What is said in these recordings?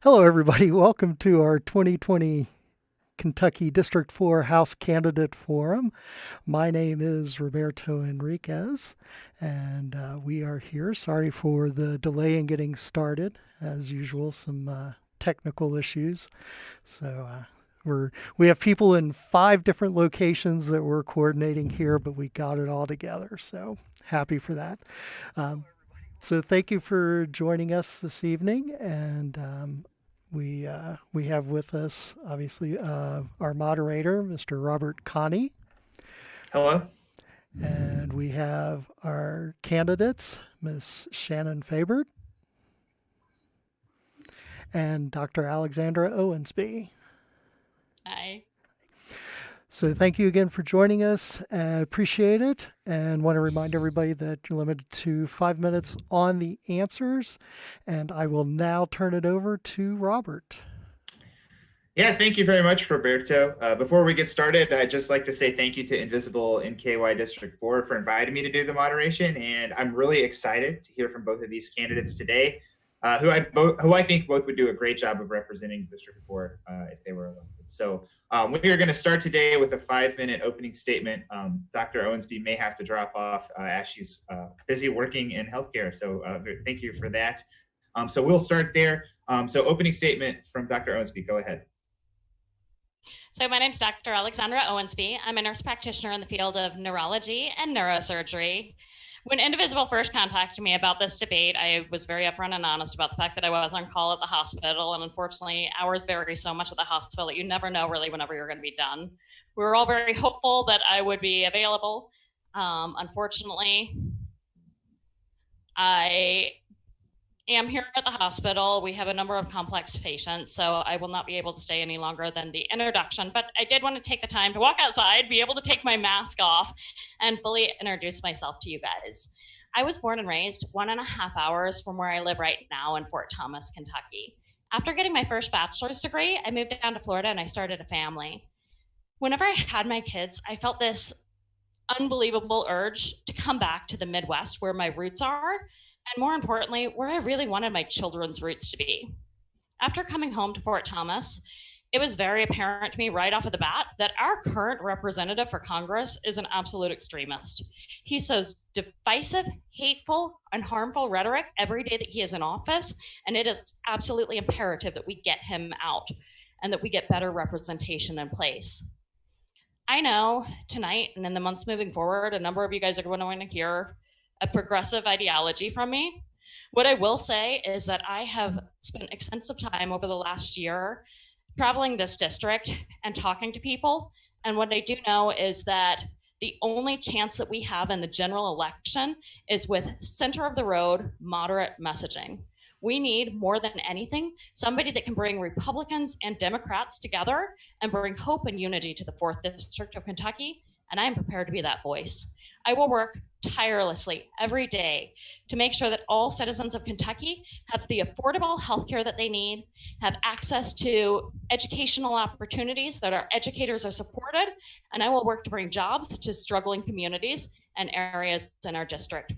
Hello, everybody. Welcome to our 2020 Kentucky District 4 House Candidate Forum. My name is Roberto Enriquez, and we are here. Sorry for the delay in getting started. As usual, some technical issues. So we have people in 5 different locations that we're coordinating here, but we got it all together. So happy for that. Um, so thank you for joining us this evening, and we have with us obviously our moderator, Mr. Robert Kahne, Hello. and we have our candidates, Ms. Shannon Fabert and Dr. Alexandra Owensby. Hi. So thank you again for joining us. Appreciate it, and want to remind everybody that you're limited to 5 minutes on the answers. And I will now turn it over to Robert. Yeah, thank you very much, Roberto. Before we get started, I'd just like to say thank you to Indivisible in KY District 4 for inviting me to do the moderation. And I'm really excited to hear from both of these candidates today, who I think both would do a great job of representing District 4 if they were elected. So we are going to start today with a 5-minute opening statement. Dr. Owensby may have to drop off as she's busy working in healthcare. So thank you for that. So we'll start there. So opening statement from Dr. Owensby, go ahead. So my name is Dr. Alexandra Owensby. I'm a nurse practitioner in the field of neurology and neurosurgery. When Indivisible first contacted me about this debate, I was very upfront and honest about the fact that I was on call at the hospital, and unfortunately, hours vary so much at the hospital that you never know really whenever you're going to be done. We were all very hopeful that I would be available. Unfortunately, I am here at the hospital. We have a number of complex patients, so I will not be able to stay any longer than the introduction, but I did want to take the time to walk outside, be able to take my mask off, and fully introduce myself to you guys. I was born and raised 1.5 hours from where I live right now in Fort Thomas, Kentucky. After getting my first bachelor's degree, I moved down to Florida and I started a family. Whenever I had my kids, I felt this unbelievable urge to come back to the Midwest where my roots are, and more importantly, where I really wanted my children's roots to be. After coming home to Fort Thomas, it was very apparent to me right off of the bat that our current representative for Congress is an absolute extremist. He sows divisive, hateful, and harmful rhetoric every day that he is in office, and it is absolutely imperative that we get him out and that we get better representation in place. I know tonight and in the months moving forward, a number of you guys are going to want to hear a progressive ideology from me. What I will say is that I have spent extensive time over the last year traveling this district and talking to people. And what I do know is that the only chance that we have in the general election is with center of the road, moderate messaging. We need more than anything, somebody that can bring Republicans and Democrats together and bring hope and unity to the 4th District of Kentucky. And I am prepared to be that voice. I will work tirelessly every day to make sure that all citizens of Kentucky have the affordable health care that they need, have access to educational opportunities, that our educators are supported, and I will work to bring jobs to struggling communities and areas in our district.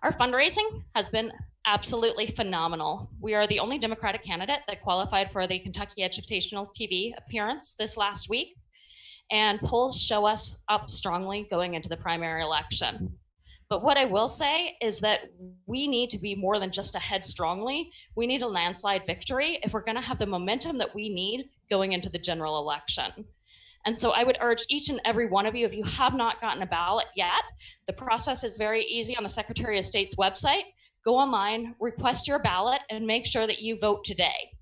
Our fundraising has been absolutely phenomenal. We are the only Democratic candidate that qualified for the Kentucky Educational TV appearance this last week, and polls show us up strongly going into the primary election. But what I will say is that we need to be more than just ahead strongly. We need a landslide victory if we're going to have the momentum that we need going into the general election. And so I would urge each and every one of you, if you have not gotten a ballot yet, the process is very easy on the Secretary of State's website. Go online, request your ballot, and make sure that you vote today.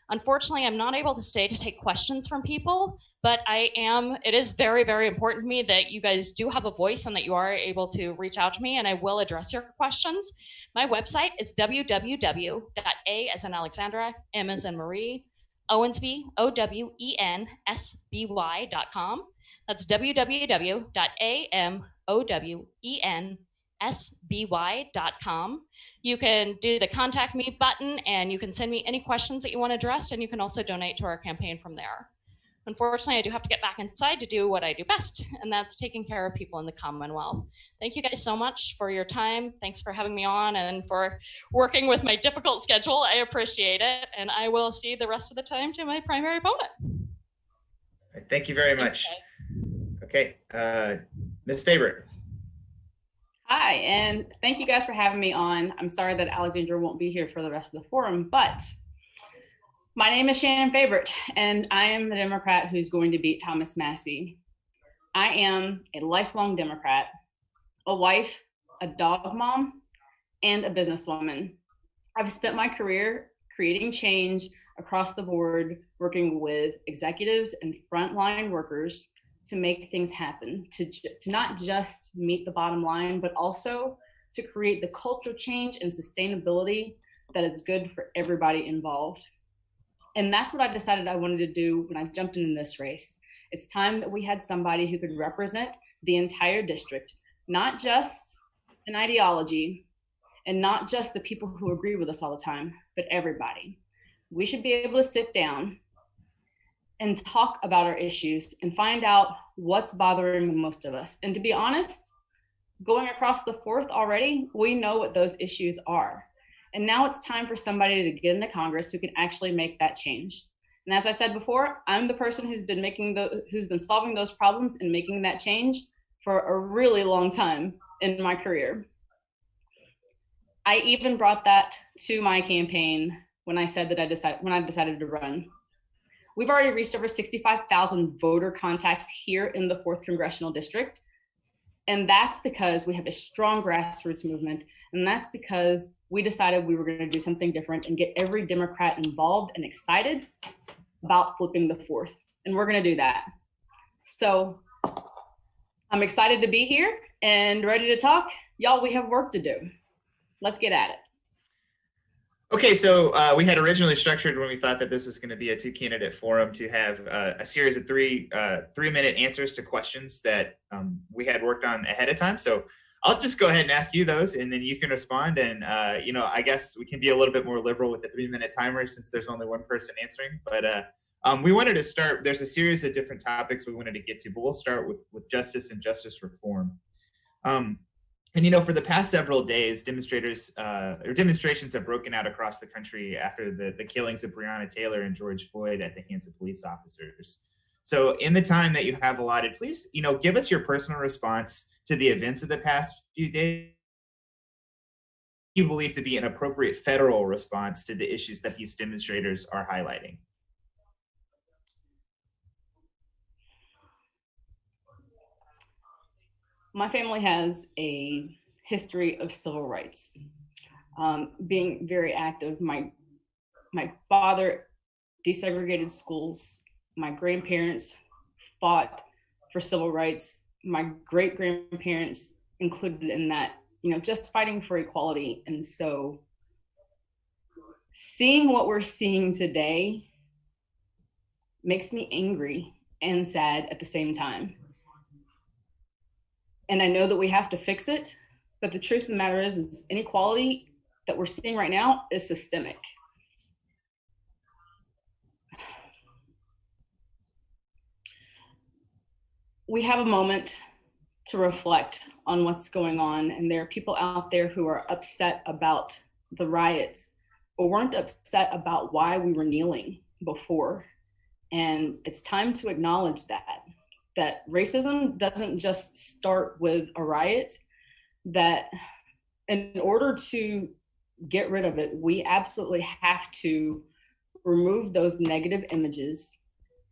Unfortunately, I'm not able to stay to take questions from people, but it is very, very important to me that you guys do have a voice and that you are able to reach out to me, and I will address your questions. My website is www.a as in Alexandra, M as in Marie, Owensby, OWENSBY.com. That's www.amowensby.com. You can do the contact me button and you can send me any questions that you want addressed, and you can also donate to our campaign from there. unfortunately, I do have to get back inside to do what I do best, and that's taking care of people in the Commonwealth. Thank you guys so much for your time. Thanks for having me on and for working with my difficult schedule. I appreciate it, and I will cede the rest of the time to my primary opponent. Thank you very much. Okay, Ms. Fabert. Hi, and thank you guys for having me on. I'm sorry that Alexandra won't be here for the rest of the forum, but my name is Shannon Fabert, and I am the Democrat who's going to beat Thomas Massie. I am a lifelong Democrat, a wife, a dog mom, and a businesswoman. I've spent my career creating change across the board, working with executives and frontline workers to make things happen, to not just meet the bottom line, but also to create the culture change and sustainability that is good for everybody involved. And that's what I decided I wanted to do when I jumped into this race. It's time that we had somebody who could represent the entire district, not just an ideology and not just the people who agree with us all the time, but everybody. We should be able to sit down and talk about our issues and find out what's bothering most of us. And to be honest, going across the 4th already, we know what those issues are. And now it's time for somebody to get into Congress who can actually make that change. And as I said before, I'm the person who's been solving those problems and making that change for a really long time in my career. I even brought that to my campaign when I said that I decided to run. We've already reached over 65,000 voter contacts here in the 4th Congressional District. And that's because we have a strong grassroots movement. And that's because we decided we were going to do something different and get every Democrat involved and excited about flipping the 4th. And we're going to do that. So I'm excited to be here and ready to talk. Y'all, we have work to do. Let's get at it. Okay, so we had originally structured when we thought that this was going to be a 2-candidate forum to have a series of three-minute answers to questions that we had worked on ahead of time. So I'll just go ahead and ask you those, and then you can respond. And I guess we can be a little bit more liberal with the 3-minute timer since there's only one person answering. But we wanted to start. There's a series of different topics we wanted to get to, but we'll start with justice and justice reform. And for the past several days, demonstrations have broken out across the country after the killings of Breonna Taylor and George Floyd at the hands of police officers. So in the time that you have allotted, please, give us your personal response to the events of the past few days. You believe to be an appropriate federal response to the issues that these demonstrators are highlighting. My family has a history of civil rights, being very active. My father desegregated schools. My grandparents fought for civil rights. My great-grandparents included in that, just fighting for equality. And so seeing what we're seeing today makes me angry and sad at the same time. And I know that we have to fix it, but the truth of the matter is inequality that we're seeing right now is systemic. We have a moment to reflect on what's going on, and there are people out there who are upset about the riots, but weren't upset about why we were kneeling before. And it's time to acknowledge that racism doesn't just start with a riot, that in order to get rid of it, we absolutely have to remove those negative images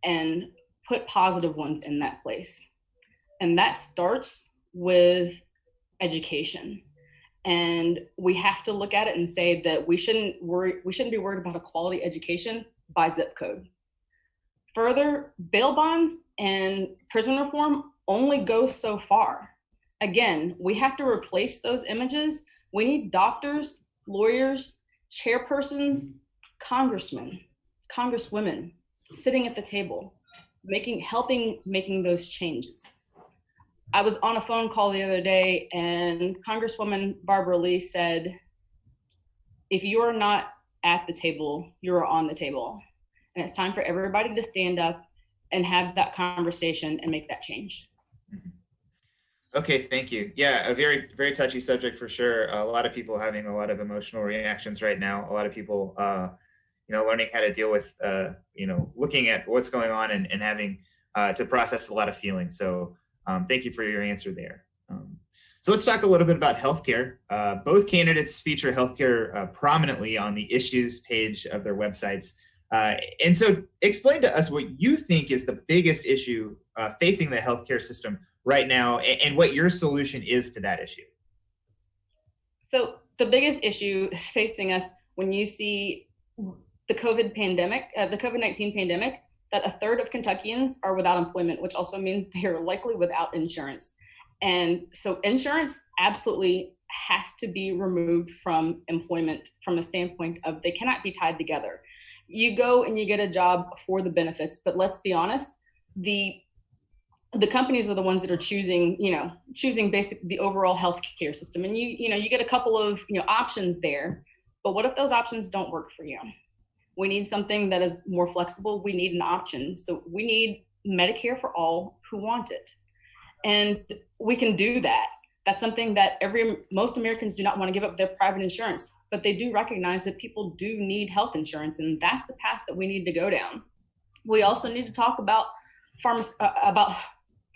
and put positive ones in that place. And that starts with education. And we have to look at it and say that we shouldn't be worried about a quality education by zip code. Further, bail bonds and prison reform only go so far. Again, we have to replace those images. We need doctors, lawyers, chairpersons, congressmen, congresswomen sitting at the table, helping making those changes. I was on a phone call the other day and Congresswoman Barbara Lee said, if you are not at the table, you are on the table. And it's time for everybody to stand up and have that conversation and make that change. Okay, thank you. Yeah, a very, very touchy subject for sure. A lot of people having a lot of emotional reactions right now. A lot of people, learning how to deal with, looking at what's going on and having to process a lot of feelings. So thank you for your answer there. So let's talk a little bit about healthcare. Both candidates feature healthcare prominently on the issues page of their websites. And so explain to us what you think is the biggest issue facing the healthcare system right now, and what your solution is to that issue. So the biggest issue is facing us when you see the COVID-19 pandemic, that a third of Kentuckians are without employment, which also means they are likely without insurance. And so insurance absolutely has to be removed from employment from a standpoint of they cannot be tied together. You go and you get a job for the benefits, but let's be honest, the companies are the ones that are choosing the overall healthcare system. And you get a couple of options there, but what if those options don't work for you? We need something that is more flexible. We need an option. So we need Medicare for all who want it. And we can do that. That's something that most Americans do not want to give up their private insurance, but they do recognize that people do need health insurance, and that's the path that we need to go down. We also need to talk about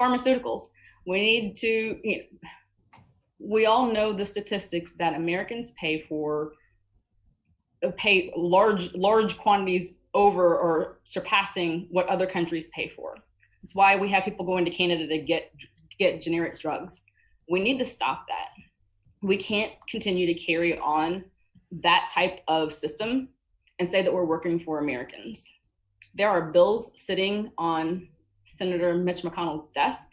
pharmaceuticals. We need to, we all know the statistics that Americans pay large quantities over or surpassing what other countries pay for. It's why we have people going to Canada to get generic drugs. We need to stop that. We can't continue to carry on that type of system and say that we're working for Americans. There are bills sitting on Senator Mitch McConnell's desk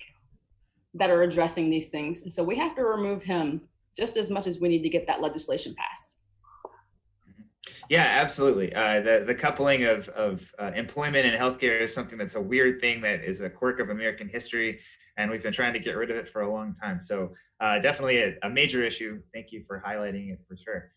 that are addressing these things. And so we have to remove him just as much as we need to get that legislation passed. Yeah, absolutely. The coupling of employment and healthcare is something that's a weird thing that is a quirk of American history, and we've been trying to get rid of it for a long time. So definitely a major issue. Thank you for highlighting it for sure.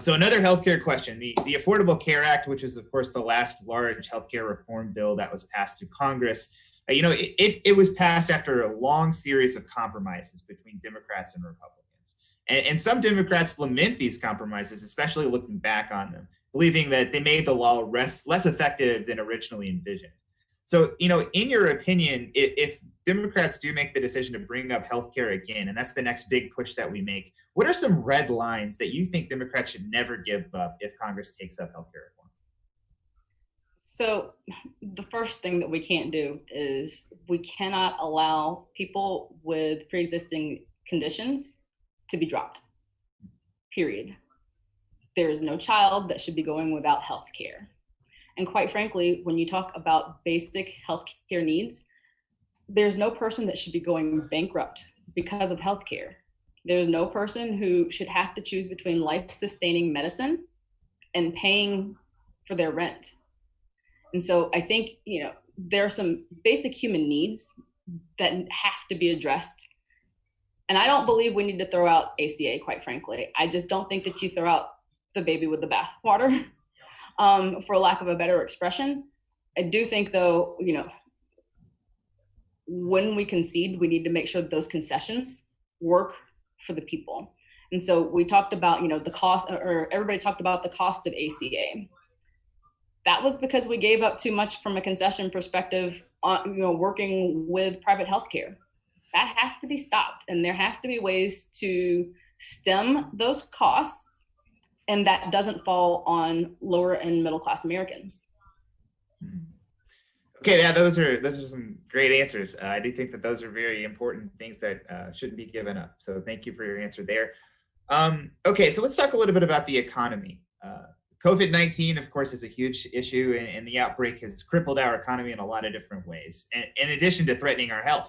So another healthcare question, the Affordable Care Act, which is of course the last large healthcare reform bill that was passed through Congress. It was passed after a long series of compromises between Democrats and Republicans. And some Democrats lament these compromises, especially looking back on them, believing that they made the law less effective than originally envisioned. So, in your opinion, if Democrats do make the decision to bring up healthcare again, and that's the next big push that we make, what are some red lines that you think Democrats should never give up if Congress takes up healthcare reform? So the first thing that we can't do is we cannot allow people with pre-existing conditions to be dropped, period. There is no child that should be going without health care. And quite frankly, when you talk about basic health care needs, there's no person that should be going bankrupt because of health care. There's no person who should have to choose between life-sustaining medicine and paying for their rent. And so I think, there are some basic human needs that have to be addressed. And I don't believe we need to throw out ACA, quite frankly. I just don't think that you throw out the baby with the bathwater, for lack of a better expression. I do think, though, when we concede, we need to make sure that those concessions work for the people. And so we talked about, the cost, or everybody talked about the cost of ACA. That was because we gave up too much from a concession perspective on, working with private healthcare. That has to be stopped, and there has to be ways to stem those costs, and that doesn't fall on lower and middle class Americans. Okay, yeah, those are some great answers. I do think that those are very important things that shouldn't be given up. So thank you for your answer there. Okay, so let's talk a little bit about the economy. COVID-19, of course, is a huge issue, and the outbreak has crippled our economy in a lot of different ways, in addition to threatening our health.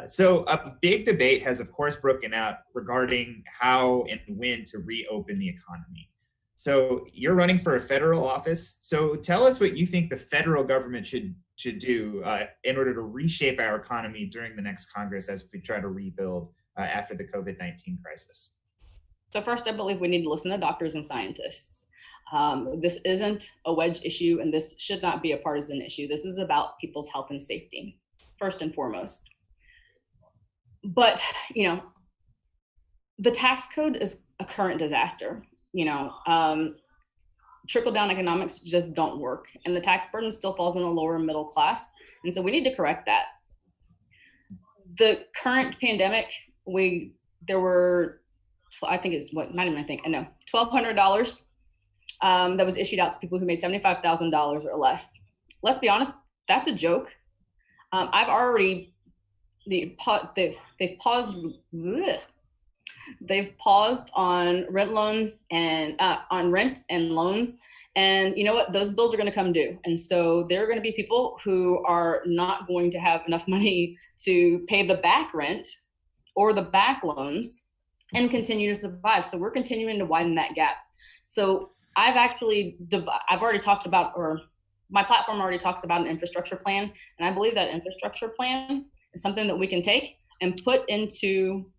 So a big debate has, of course, broken out regarding how and when to reopen the economy. So you're running for a federal office. So tell us what you think the federal government should do in order to reshape our economy during the next Congress as we try to rebuild after the COVID-19 crisis. So first, I believe we need to listen to doctors and scientists. This isn't a wedge issue, and this should not be a partisan issue. This is about people's health and safety, first and foremost. But, you know, the tax code is a current disaster. You know, trickle-down economics just don't work, and the tax burden still falls on the lower and middle class. And so we need to correct that. The current pandemic, there were, I think it's what, not even I think, I know, $1,200 that was issued out to people who made $75,000 or less. Let's be honest, that's a joke. I've already, they've paused on rent loans and on rent and loans. And you know what? Those bills are going to come due. And so there are going to be people who are not going to have enough money to pay the back rent or the back loans and continue to survive. So we're continuing to widen that gap. So I've already talked about, or my platform already talks about an infrastructure plan. And I believe that infrastructure plan is something that we can take and put into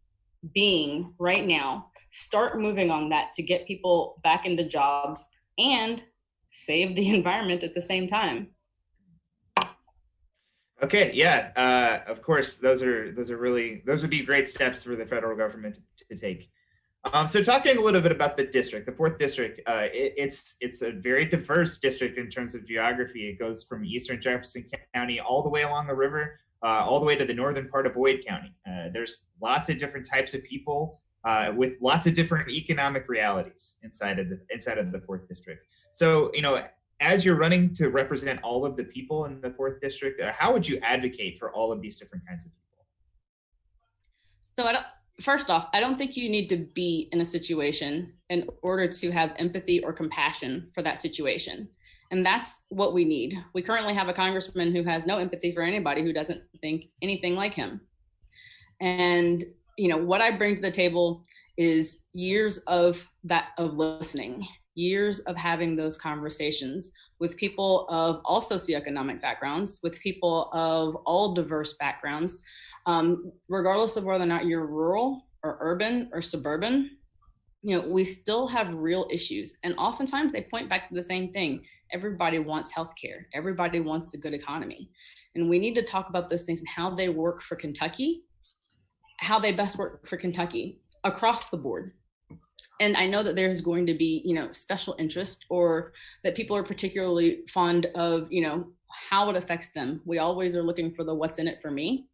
being right now, start moving on that to get people back into jobs and save the environment at the same time. Okay, yeah, of course, those would be great steps for the federal government to take. So talking a little bit about the district, the 4th district, it's a very diverse district in terms of geography. It goes from eastern Jefferson County all the way along the river, all the way to the northern part of Boyd County. There's lots of different types of people with lots of different economic realities inside of the 4th district. So, you know, as you're running to represent all of the people in the 4th district, how would you advocate for all of these different kinds of people? So first off, I don't think you need to be in a situation in order to have empathy or compassion for that situation. And that's what we need. We currently have a congressman who has no empathy for anybody who doesn't think anything like him. And, you know, what I bring to the table is years of listening, years of having those conversations with people of all socioeconomic backgrounds, with people of all diverse backgrounds, regardless of whether or not you're rural or urban or suburban. You know, we still have real issues. And oftentimes they point back to the same thing. Everybody wants healthcare. Everybody wants a good economy. And we need to talk about those things and how they work for Kentucky, how they best work for Kentucky across the board. And I know that there's going to be, you know, special interest, or that people are particularly fond of, you know, how it affects them. We always are looking for the what's in it for me.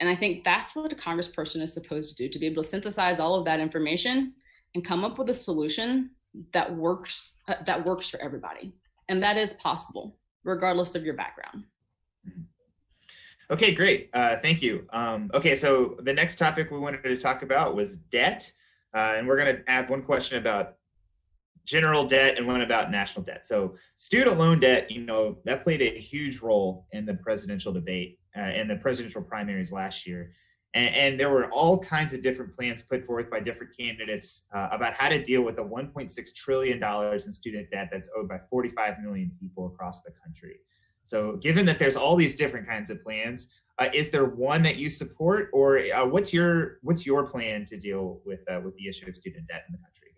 And I think that's what a congressperson is supposed to do, to be able to synthesize all of that information and come up with a solution that works for everybody. And that is possible, regardless of your background. Okay, great. Thank you. Okay, so the next topic we wanted to talk about was debt. And we're going to add one question about general debt and one about national debt. So student loan debt, you know, that played a huge role in the presidential debate and the presidential primaries last year. And there were all kinds of different plans put forth by different candidates about how to deal with the $1.6 trillion in student debt that's owed by 45 million people across the country. So given that there's all these different kinds of plans, is there one that you support, or what's your plan to deal with the issue of student debt in the country?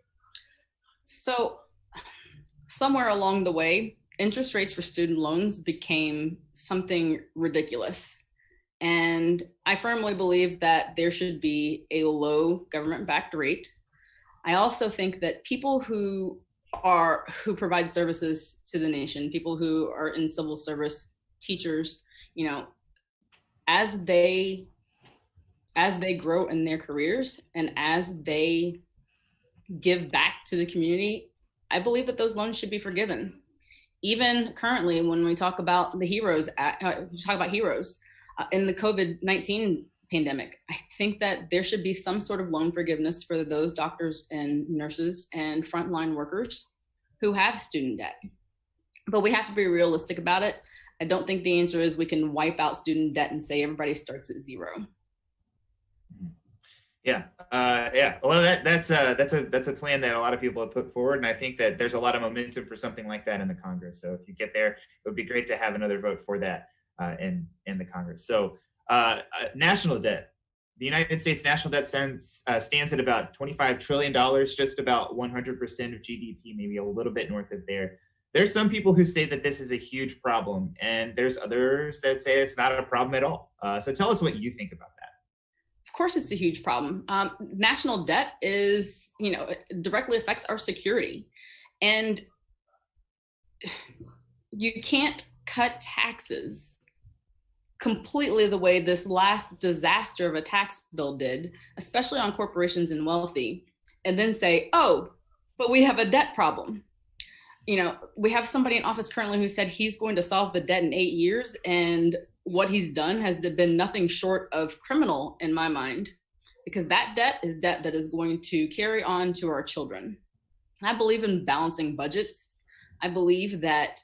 So somewhere along the way, interest rates for student loans became something ridiculous. And I firmly believe that there should be a low government-backed rate. I also think that people who provide services to the nation, people who are in civil service, teachers, you know, as they grow in their careers and as they give back to the community, I believe that those loans should be forgiven. Even currently, when we talk about the HEROES Act, in the COVID-19 pandemic, I think that there should be some sort of loan forgiveness for those doctors and nurses and frontline workers who have student debt. But we have to be realistic about it. I don't think the answer is we can wipe out student debt and say everybody starts at zero. Yeah. Well, that's a plan that a lot of people have put forward, and I think that there's a lot of momentum for something like that in the Congress. So if you get there, it would be great to have another vote for that in the Congress. So national debt. the United States national debt stands at about $25 trillion, just about 100% of GDP, maybe a little bit north of there. There's some people who say that this is a huge problem, and there's others that say it's not a problem at all. So tell us what you think about that. Of course, it's a huge problem. National debt is, it directly affects our security. And you can't cut taxes completely the way this last disaster of a tax bill did, especially on corporations and wealthy, and then say, oh, but we have a debt problem. We have somebody in office currently who said he's going to solve the debt in 8 years, and what he's done has been nothing short of criminal in my mind, because that debt is debt that is going to carry on to our children. I believe in balancing budgets. I believe that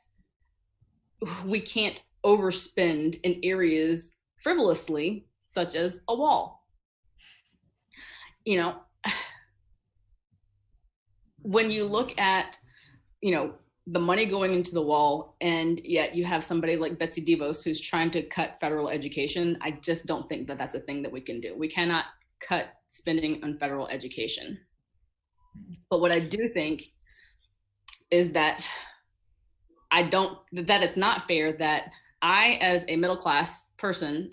we can't overspend in areas frivolously, such as a wall. When you look at, the money going into the wall, and yet you have somebody like Betsy DeVos who's trying to cut federal education, I just don't think that that's a thing that we can do. We cannot cut spending on federal education. But what I do think is that that it's not fair that I, as a middle class person,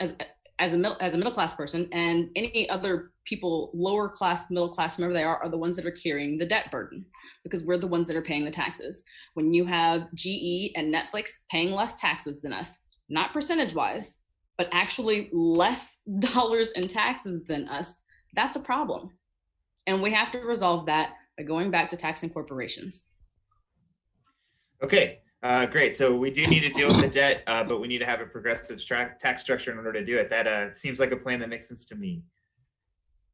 as a middle class person, and any other people, lower class, middle class, whoever they are the ones that are carrying the debt burden, because we're the ones that are paying the taxes. When you have GE and Netflix paying less taxes than us, not percentage wise, but actually less dollars in taxes than us, that's a problem. And we have to resolve that by going back to taxing corporations. Okay, great. So we do need to deal with the debt, but we need to have a progressive tax structure in order to do it. That seems like a plan that makes sense to me.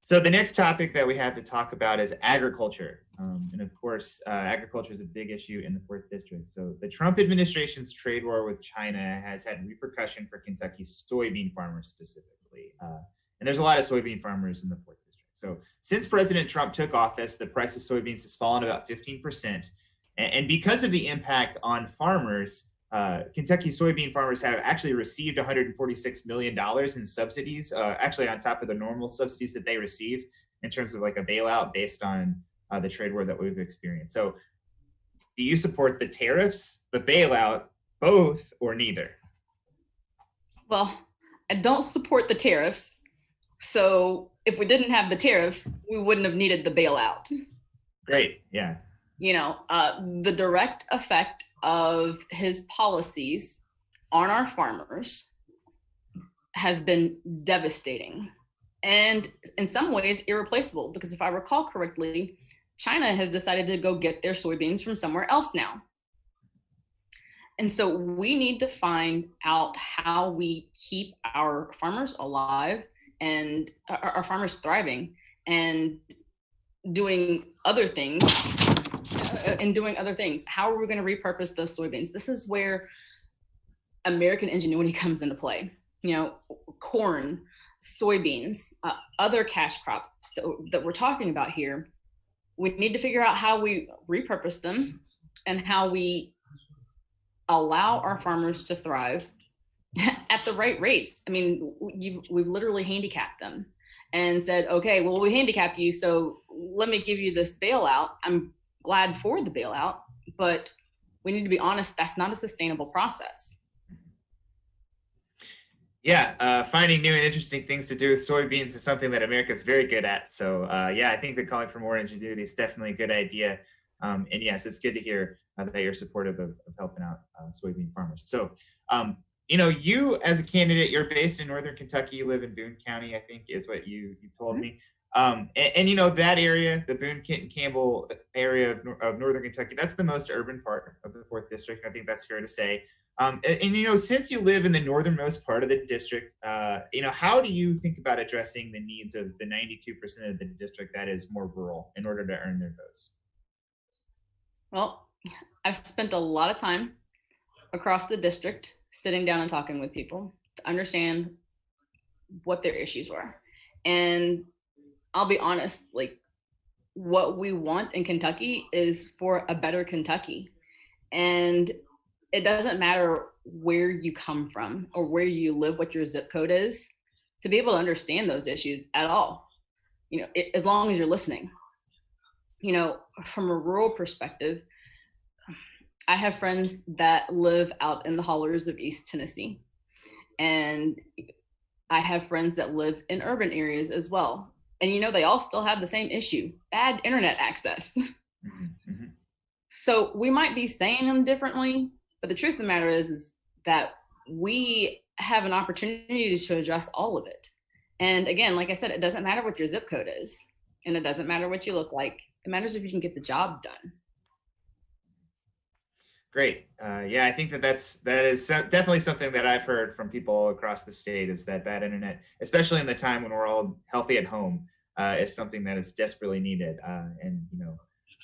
So the next topic that we have to talk about is agriculture. And of course, agriculture is a big issue in the 4th District. So the Trump administration's trade war with China has had repercussion for Kentucky's soybean farmers specifically. And there's a lot of soybean farmers in the 4th District. So since President Trump took office, the price of soybeans has fallen about 15%. And because of the impact on farmers, Kentucky soybean farmers have actually received $146 million in subsidies, actually on top of the normal subsidies that they receive in terms of like a bailout based on the trade war that we've experienced. So do you support the tariffs, the bailout, both, or neither? Well, I don't support the tariffs. So if we didn't have the tariffs, we wouldn't have needed the bailout. Great, yeah. The direct effect of his policies on our farmers has been devastating and in some ways irreplaceable, because if I recall correctly, China has decided to go get their soybeans from somewhere else now. And so we need to find out how we keep our farmers alive and our farmers thriving and doing other things. How are we going to repurpose those soybeans? This is where American ingenuity comes into play. Corn, soybeans, other cash crops that we're talking about here. We need to figure out how we repurpose them and how we allow our farmers to thrive at the right rates. I mean, we've literally handicapped them and said, okay, well, we handicap you, so let me give you this bailout. I'm glad for the bailout, but we need to be honest, that's not a sustainable process. Yeah, finding new and interesting things to do with soybeans is something that America is very good at. So yeah, I think that calling for more ingenuity is definitely a good idea. And yes, it's good to hear that you're supportive of helping out soybean farmers. So, you as a candidate, you're based in Northern Kentucky, you live in Boone County, I think is what you told me. And that area, the Boone, Kenton, Campbell area of Northern Kentucky, that's the most urban part of the 4th District. I think that's fair to say. Since you live in the northernmost part of the district, how do you think about addressing the needs of the 92% of the district that is more rural in order to earn their votes? Well, I've spent a lot of time across the district sitting down and talking with people to understand what their issues were. And I'll be honest, what we want in Kentucky is for a better Kentucky. And it doesn't matter where you come from or where you live, what your zip code is. to be able to understand those issues at all, as long as you're listening. From a rural perspective, I have friends that live out in the hollers of East Tennessee, and I have friends that live in urban areas as well. And they all still have the same issue: bad internet access. Mm-hmm. So we might be saying them differently, but the truth of the matter is that we have an opportunity to address all of it. And again, like I said, it doesn't matter what your zip code is, and it doesn't matter what you look like. It matters if you can get the job done. Great. Yeah, I think that is definitely something that I've heard from people across the state, is that bad internet, especially in the time when we're all healthy at home, is something that is desperately needed.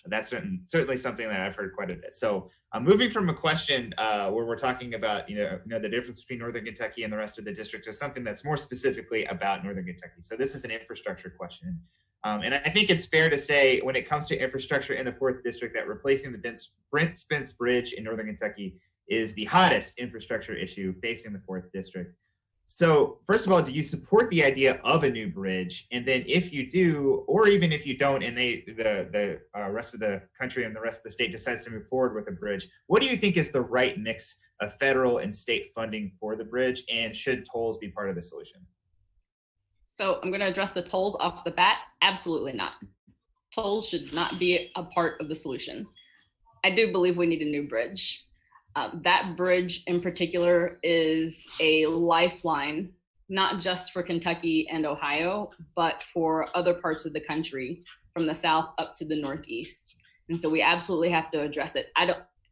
And that's certainly something that I've heard quite a bit. So moving from a question where we're talking about the difference between Northern Kentucky and the rest of the district to something that's more specifically about Northern Kentucky. So this is an infrastructure question. And I think it's fair to say, when it comes to infrastructure in the 4th District, that replacing the Brent Spence Bridge in Northern Kentucky is the hottest infrastructure issue facing the 4th District. So first of all, do you support the idea of a new bridge? And then if you do, or even if you don't, and the rest of the country and the rest of the state decides to move forward with a bridge, what do you think is the right mix of federal and state funding for the bridge? And should tolls be part of the solution? So I'm going to address the tolls off the bat. Absolutely not. Tolls should not be a part of the solution. I do believe we need a new bridge. That bridge in particular is a lifeline, not just for Kentucky and Ohio, but for other parts of the country, from the south up to the northeast. And so we absolutely have to address it.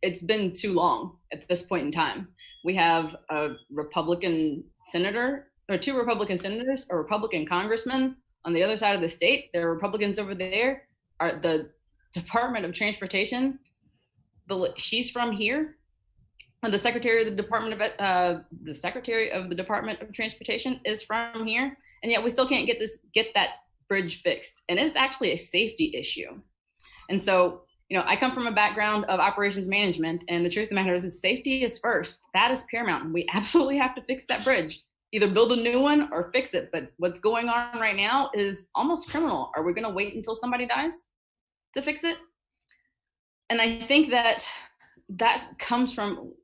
It's been too long at this point in time. We have a Republican senator, or 2 Republican senators, a Republican congressman on the other side of the state. There are Republicans over there. The Department of Transportation, she's from here. And the Secretary of the Department of Transportation is from here, and yet we still can't get that bridge fixed. And it's actually a safety issue. And so, I come from a background of operations management, and the truth of the matter is safety is first. That is paramount. We absolutely have to fix that bridge. Either build a new one or fix it. But what's going on right now is almost criminal. Are we going to wait until somebody dies to fix it? And I think that comes from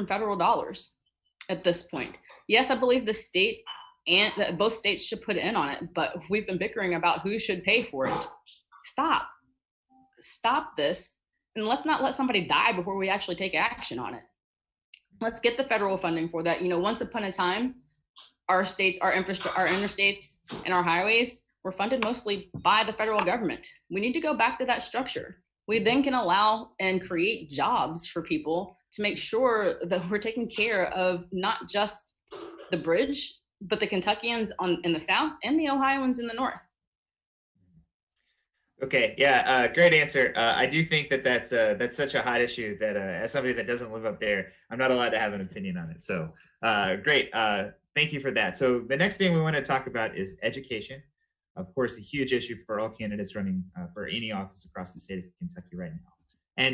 federal dollars at this point. Yes, I believe the state and both states should put in on it, but we've been bickering about who should pay for it. Stop this, and let's not let somebody die before we actually take action on it. Let's get the federal funding for that. Once upon a time, our states, our interstates, and our highways were funded mostly by the federal government. We need to go back to that structure. We then can allow and create jobs for people to make sure that we're taking care of not just the bridge, but the Kentuckians in the south and the Ohioans in the north. Okay, yeah, great answer. I do think that's such a hot issue that as somebody that doesn't live up there, I'm not allowed to have an opinion on it. So great, thank you for that. So the next thing we want to talk about is education. Of course, a huge issue for all candidates running for any office across the state of Kentucky right now.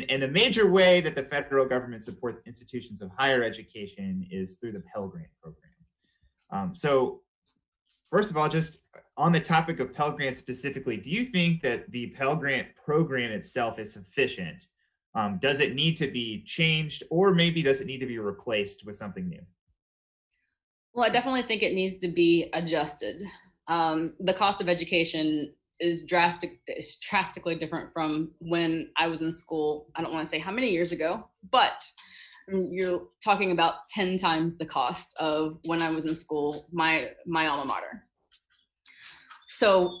And the major way that the federal government supports institutions of higher education is through the Pell Grant program. So first of all, just on the topic of Pell Grants specifically, do you think that the Pell Grant program itself is sufficient? Does it need to be changed, or maybe does it need to be replaced with something new? Well, I definitely think it needs to be adjusted. The cost of education is drastically different from when I was in school. I don't want to say how many years ago, but you're talking about 10 times the cost of when I was in school, my alma mater. So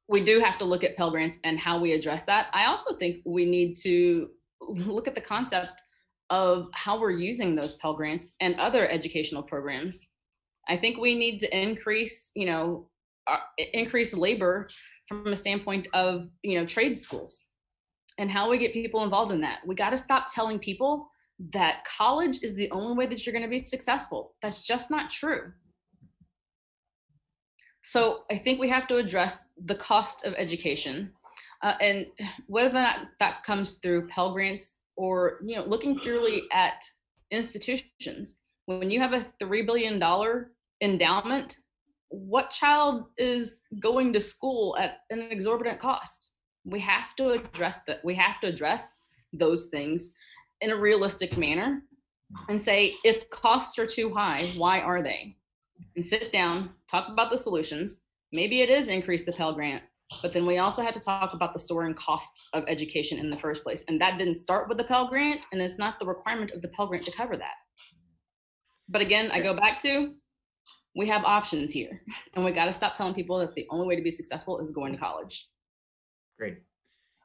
we do have to look at Pell Grants and how we address that. I also think we need to look at the concept of how we're using those Pell Grants and other educational programs. I think we need to increase labor from a standpoint of, trade schools and how we get people involved in that. We got to stop telling people that college is the only way that you're going to be successful. That's just not true. So I think we have to address the cost of education, and whether or not that comes through Pell Grants or, looking purely at institutions. When you have a $3 billion endowment, what child is going to school at an exorbitant cost? We have to address that. We have to address those things in a realistic manner and say, if costs are too high, why are they? And sit down, talk about the solutions. Maybe it is increase the Pell Grant, but then we also had to talk about the soaring cost of education in the first place. And that didn't start with the Pell Grant, and it's not the requirement of the Pell Grant to cover that. But again, I go back to, we have options here, and we got to stop telling people that the only way to be successful is going to college. Great.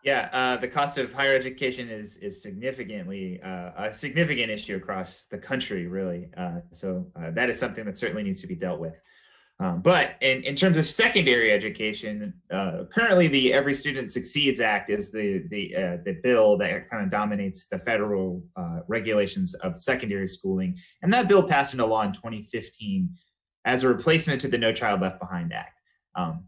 Yeah, the cost of higher education is significantly a significant issue across the country, really. So that is something that certainly needs to be dealt with. But in terms of secondary education, currently the Every Student Succeeds Act is the bill that kind of dominates the federal regulations of secondary schooling. And that bill passed into law in 2015 as a replacement to the No Child Left Behind Act.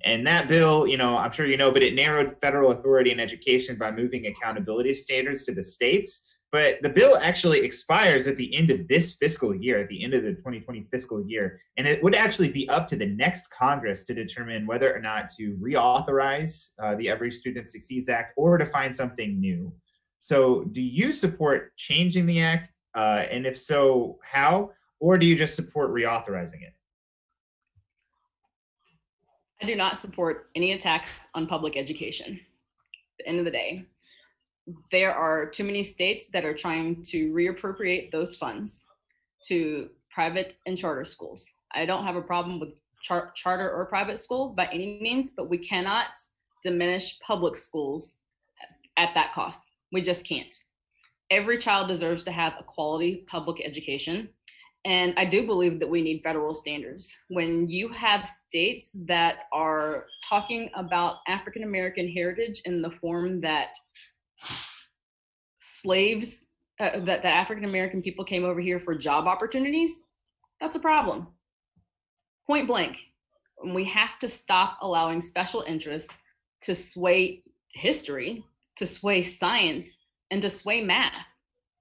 And that bill, I'm sure you know, but it narrowed federal authority in education by moving accountability standards to the states. But the bill actually expires at the end of this fiscal year, at the end of the 2020 fiscal year. And it would actually be up to the next Congress to determine whether or not to reauthorize the Every Student Succeeds Act or to find something new. So do you support changing the act? And if so, how? Or do you just support reauthorizing it? I do not support any attacks on public education. At the end of the day, there are too many states that are trying to reappropriate those funds to private and charter schools. I don't have a problem with charter or private schools by any means, but we cannot diminish public schools at that cost. We just can't. Every child deserves to have a quality public education. And I do believe that we need federal standards. When you have states that are talking about African American heritage in the form that slaves, that African American people came over here for job opportunities, that's a problem. Point blank. We have to stop allowing special interests to sway history, to sway science, and to sway math.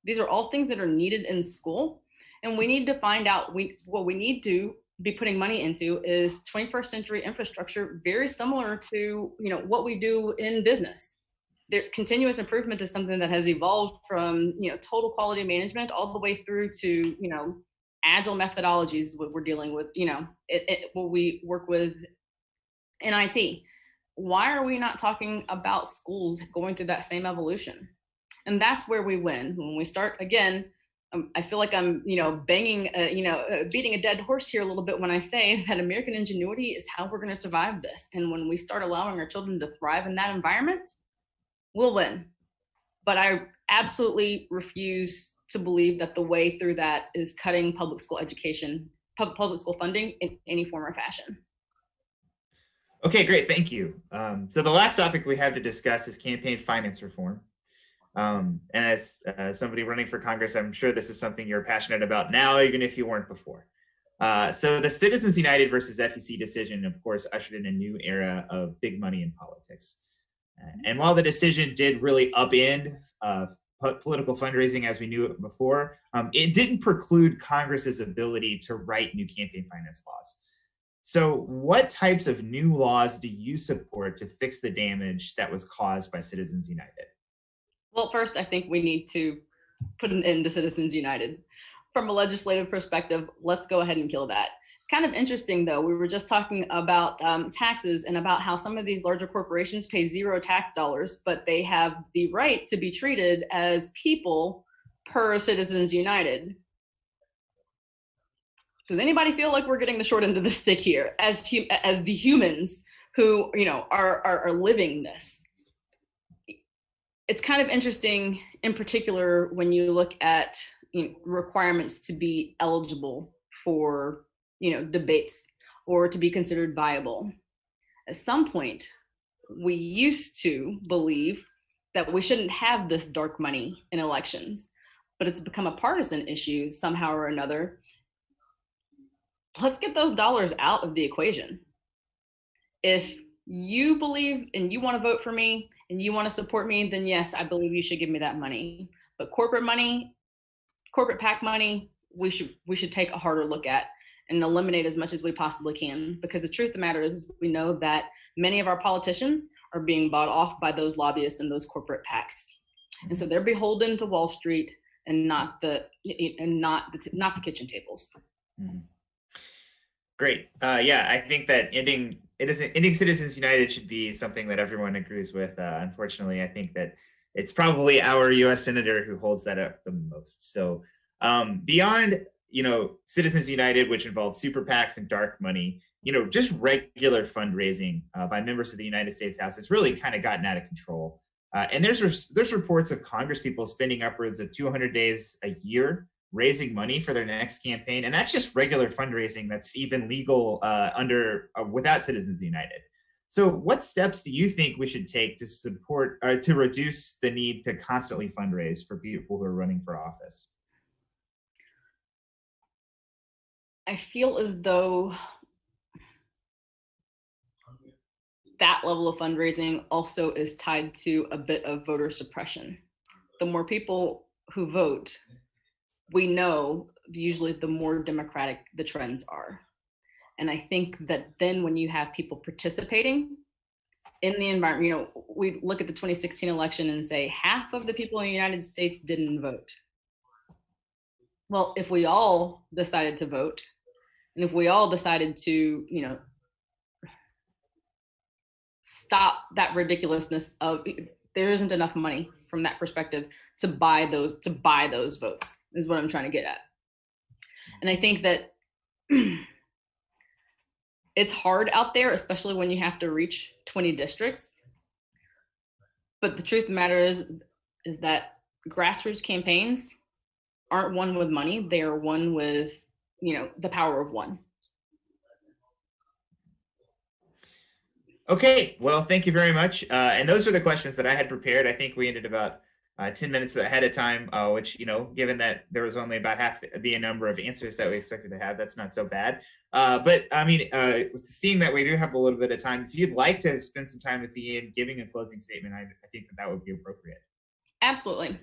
These are all things that are needed in school. And we need to find out, what we need to be putting money into is 21st century infrastructure, very similar to what we do in business. Continuous improvement is something that has evolved from total quality management all the way through to agile methodologies. What we're dealing with, what we work with in IT. Why are we not talking about schools going through that same evolution? And that's where we win when we start again. I feel like I'm, beating a dead horse here a little bit when I say that American ingenuity is how we're going to survive this. And when we start allowing our children to thrive in that environment, we'll win. But I absolutely refuse to believe that the way through that is cutting public school education, public school funding in any form or fashion. Okay, great. Thank you. So the last topic we have to discuss is campaign finance reform. And as somebody running for Congress, I'm sure this is something you're passionate about now, even if you weren't before. So the Citizens United versus FEC decision, of course, ushered in a new era of big money in politics. And while the decision did really upend political fundraising as we knew it before, it didn't preclude Congress's ability to write new campaign finance laws. So what types of new laws do you support to fix the damage that was caused by Citizens United? Well, first, I think we need to put an end to Citizens United. From a legislative perspective, let's go ahead and kill that. It's kind of interesting, though. We were just talking about taxes and about how some of these larger corporations pay zero tax dollars, but they have the right to be treated as people per Citizens United. Does anybody feel like we're getting the short end of the stick here as the humans who are living this? It's kind of interesting, in particular, when you look at requirements to be eligible for debates or to be considered viable. At some point, we used to believe that we shouldn't have this dark money in elections, but it's become a partisan issue somehow or another. Let's get those dollars out of the equation. If you believe and you want to vote for me and you want to support me, then yes, I believe you should give me that money. But corporate money, corporate PAC money, we should take a harder look at and eliminate as much as we possibly can. Because the truth of the matter is we know that many of our politicians are being bought off by those lobbyists and those corporate PACs. And so they're beholden to Wall Street and not the kitchen tables. Mm-hmm. Great. Yeah, I think that ending Citizens United should be something that everyone agrees with. Unfortunately, I think that it's probably our U.S. Senator who holds that up the most. So beyond, Citizens United, which involves super PACs and dark money, just regular fundraising by members of the United States House has really kind of gotten out of control. And there's reports of Congress people spending upwards of 200 days a year raising money for their next campaign. And that's just regular fundraising that's even legal without Citizens United. So what steps do you think we should take to support, to reduce the need to constantly fundraise for people who are running for office? I feel as though that level of fundraising also is tied to a bit of voter suppression. The more people who vote, we know usually the more democratic the trends are. And I think that then when you have people participating in the environment, we look at the 2016 election and say half of the people in the United States didn't vote. Well, if we all decided to vote, and if we all decided to, stop that ridiculousness of there isn't enough money from that perspective to buy those votes is what I'm trying to get at. And I think that it's hard out there, especially when you have to reach 20 districts. But the truth of the matter is that grassroots campaigns aren't won with money. They are won with, the power of one. Okay, well, thank you very much. And those are the questions that I had prepared. I think we ended about 10 minutes ahead of time, which, given that there was only about half the number of answers that we expected to have, that's not so bad. But I mean, seeing that we do have a little bit of time, if you'd like to spend some time at the end giving a closing statement, I think that would be appropriate. Absolutely.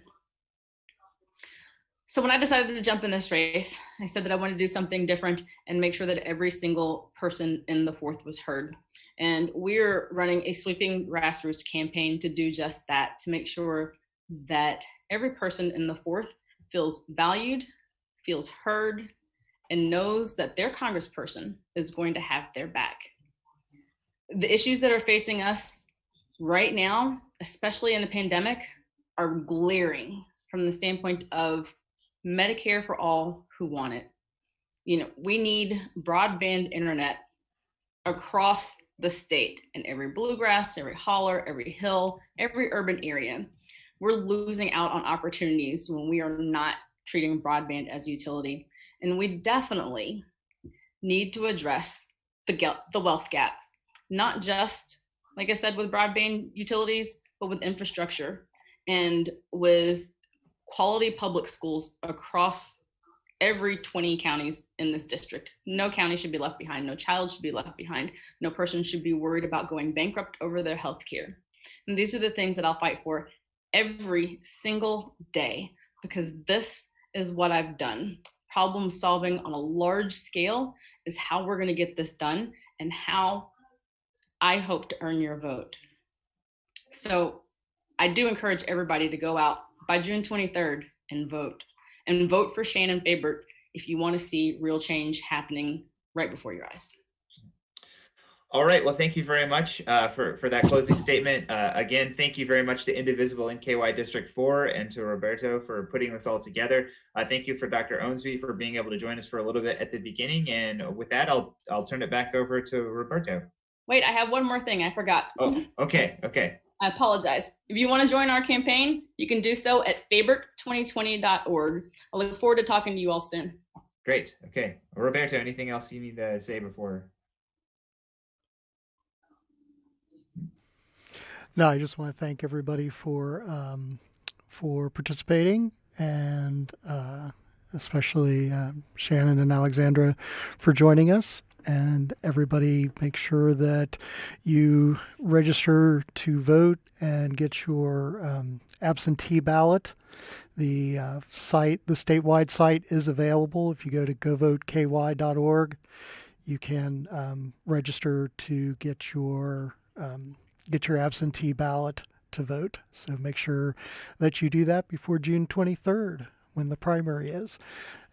So when I decided to jump in this race, I said that I wanted to do something different and make sure that every single person in the 4th was heard. And we're running a sweeping grassroots campaign to do just that, to make sure that every person in the 4th feels valued, feels heard, and knows that their congressperson is going to have their back. The issues that are facing us right now, especially in the pandemic, are glaring from the standpoint of Medicare for all who want it. We need broadband internet across the state in every bluegrass, every holler, every hill, every urban area. We're losing out on opportunities when we are not treating broadband as a utility. And we definitely need to address the wealth gap, not just, like I said, with broadband utilities, but with infrastructure and with quality public schools across every 20 counties in this district. No county should be left behind. No child should be left behind. No person should be worried about going bankrupt over their health care. And these are the things that I'll fight for every single day, because this is what I've done. Problem solving on a large scale is how we're going to get this done and how I hope to earn your vote. So I do encourage everybody to go out by June 23rd and vote. And vote for Shannon Fabert if you want to see real change happening right before your eyes. All right. Well, thank you very much for that closing statement. Again, thank you very much to Indivisible in KY District 4 and to Roberto for putting this all together. Thank you for Dr. Owensby for being able to join us for a little bit at the beginning. And with that, I'll turn it back over to Roberto. Wait, I have one more thing I forgot. Oh, okay. I apologize. If you want to join our campaign, you can do so at fabert2020.org. I look forward to talking to you all soon. Great. Okay. Roberto, anything else you need to say before? No, I just want to thank everybody for participating, and especially Shannon and Alexandra for joining us. And everybody make sure that you register to vote and get your absentee ballot. The the statewide site is available. If you go to govoteky.org, you can register to get your absentee ballot to vote. So make sure that you do that before June 23rd when the primary is.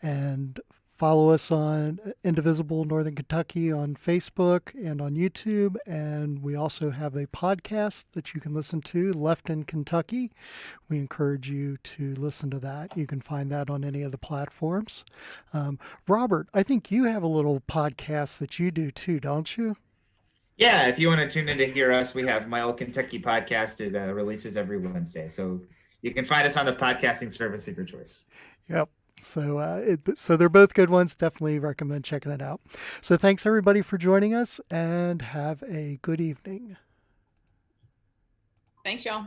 And follow us on Indivisible Northern Kentucky on Facebook and on YouTube. And we also have a podcast that you can listen to, Left in Kentucky. We encourage you to listen to that. You can find that on any of the platforms. Robert, I think you have a little podcast that you do too, don't you? Yeah, if you want to tune in to hear us, we have My Old Kentucky podcast. It releases every Wednesday. So you can find us on the podcasting service of your choice. Yep. So so they're both good ones. Definitely recommend checking it out. So thanks everybody for joining us and have a good evening. Thanks, y'all.